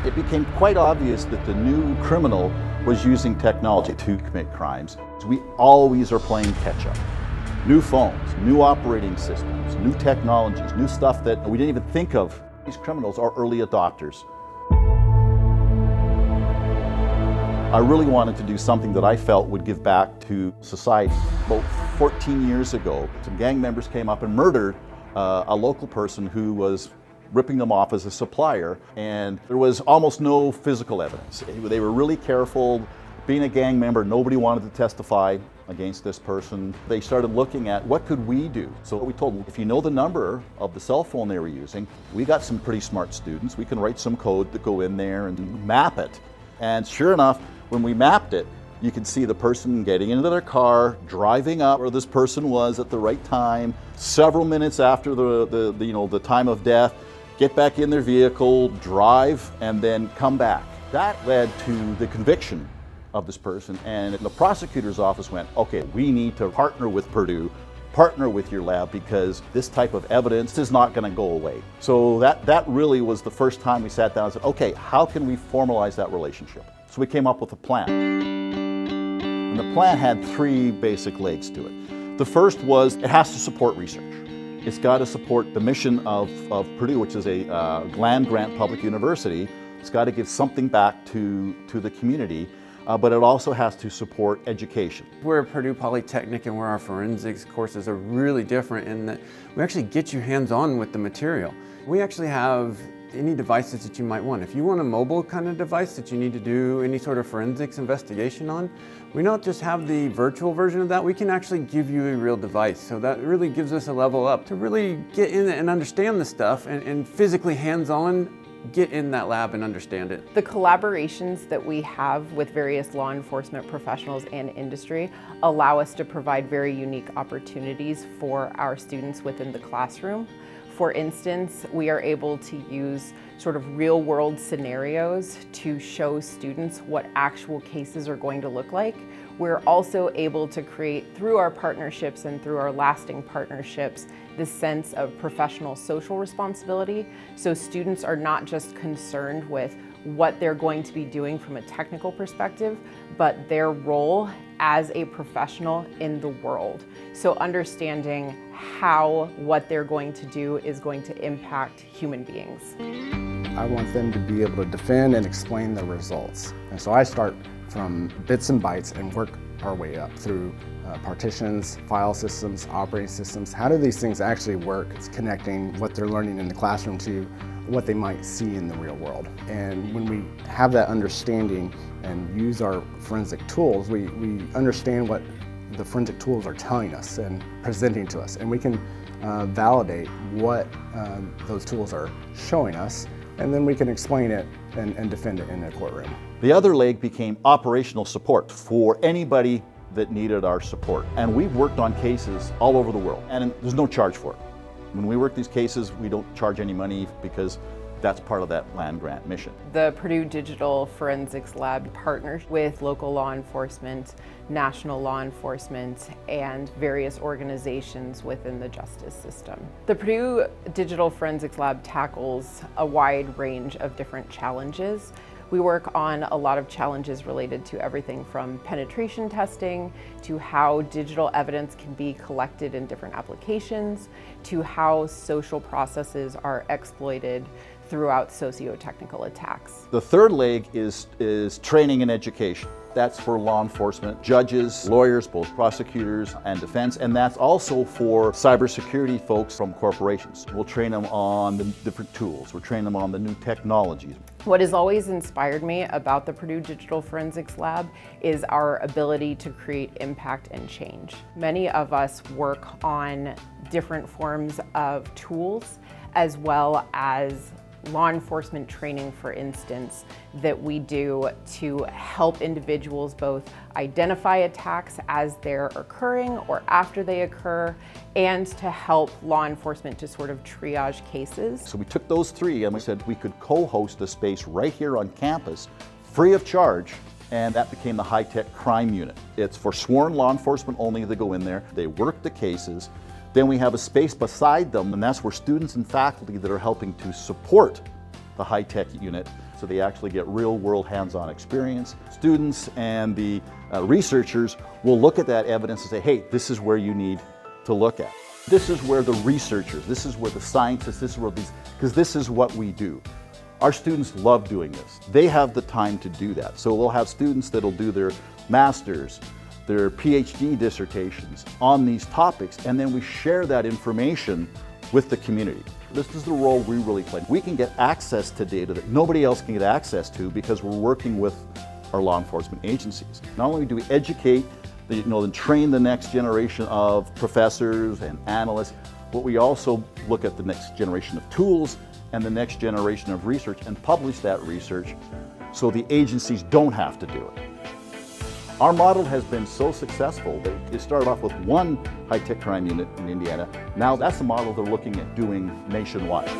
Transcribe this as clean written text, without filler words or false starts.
It became quite obvious that the new criminal was using technology to commit crimes. We always are playing catch up. New phones, new operating systems, new technologies, new stuff that we didn't even think of. These criminals are early adopters. I really wanted to do something that I felt would give back to society. About 14 years ago, some gang members came up and murdered a local person who was ripping them off as a supplier, and there was almost no physical evidence. They were really careful. Being a gang member, nobody wanted to testify against this person. They started looking at what could we do. So we told them, if you know the number of the cell phone they were using, we got some pretty smart students. We can write some code to go in there and map it. And sure enough, when we mapped it, you could see the person getting into their car, driving up where this person was at the right time, several minutes after the time of death, get back in their vehicle, drive, and then come back. That led to the conviction of this person, and the prosecutor's office went, okay, we need to partner with Purdue, partner with your lab, because this type of evidence is not going to go away. So that really was the first time we sat down and said, okay, how can we formalize that relationship? So we came up with a plan. And the plan had three basic legs to it. The first was it has to support research. It's got to support the mission of Purdue, which is a land-grant public university. It's got to give something back to the community, but it also has to support education. We're at Purdue Polytechnic, and where our forensics courses are really different in that we actually get you hands-on with the material. We actually have any devices that you might want. If you want a mobile kind of device that you need to do any sort of forensics investigation on, we don't just have the virtual version of that, we can actually give you a real device. So that really gives us a level up to really get in and understand the stuff and physically hands-on get in that lab and understand it. The collaborations that we have with various law enforcement professionals and industry allow us to provide very unique opportunities for our students within the classroom. For instance, we are able to use sort of real-world scenarios to show students what actual cases are going to look like. We're also able to create, through our partnerships and through our lasting partnerships, this sense of professional social responsibility. So students are not just concerned with what they're going to be doing from a technical perspective, but their role as a professional in the world. So understanding how what they're going to do is going to impact human beings. I want them to be able to defend and explain the results. And so I start from bits and bytes and work our way up through partitions, file systems, operating systems. How do these things actually work? It's connecting what they're learning in the classroom to what they might see in the real world. And when we have that understanding and use our forensic tools, we understand what the forensic tools are telling us and presenting to us. And we can validate what those tools are showing us, and then we can explain it and defend it in a courtroom. The other leg became operational support for anybody that needed our support. And we've worked on cases all over the world, and there's no charge for it. When we work these cases, we don't charge any money because that's part of that land grant mission. The Purdue Digital Forensics Lab partners with local law enforcement, national law enforcement, and various organizations within the justice system. The Purdue Digital Forensics Lab tackles a wide range of different challenges. We work on a lot of challenges related to everything from penetration testing, to how digital evidence can be collected in different applications, to how social processes are exploited throughout socio-technical attacks. The third leg is training and education. That's for law enforcement, judges, lawyers, both prosecutors and defense, and that's also for cybersecurity folks from corporations. We'll train them on the different tools. We'll train them on the new technologies. What has always inspired me about the Purdue Digital Forensics Lab is our ability to create impact and change. Many of us work on different forms of tools, as well as law enforcement training, for instance, that we do to help individuals both identify attacks as they're occurring or after they occur, and to help law enforcement to sort of triage cases. So we took those three and we said we could co-host a space right here on campus, free of charge, and that became the high-tech crime unit. It's for sworn law enforcement only. They go in there, they work the cases. Then we have a space beside them, and that's where students and faculty that are helping to support the high-tech unit So they actually get real-world hands-on experience. Students and the researchers will look at that evidence and say, hey, this is where you need to look at. This is where the researchers, this is where the scientists, this is where these, because this is what we do. Our students love doing this. They have the time to do that. So we'll have students that'll do their master's, their PhD dissertations on these topics, and then we share that information with the community. This is the role we really play. We can get access to data that nobody else can get access to because we're working with our law enforcement agencies. Not only do we educate, and train the next generation of professors and analysts, but we also look at the next generation of tools and the next generation of research and publish that research so the agencies don't have to do it. Our model has been so successful that it started off with one high-tech crime unit in Indiana. Now that's the model they're looking at doing nationwide.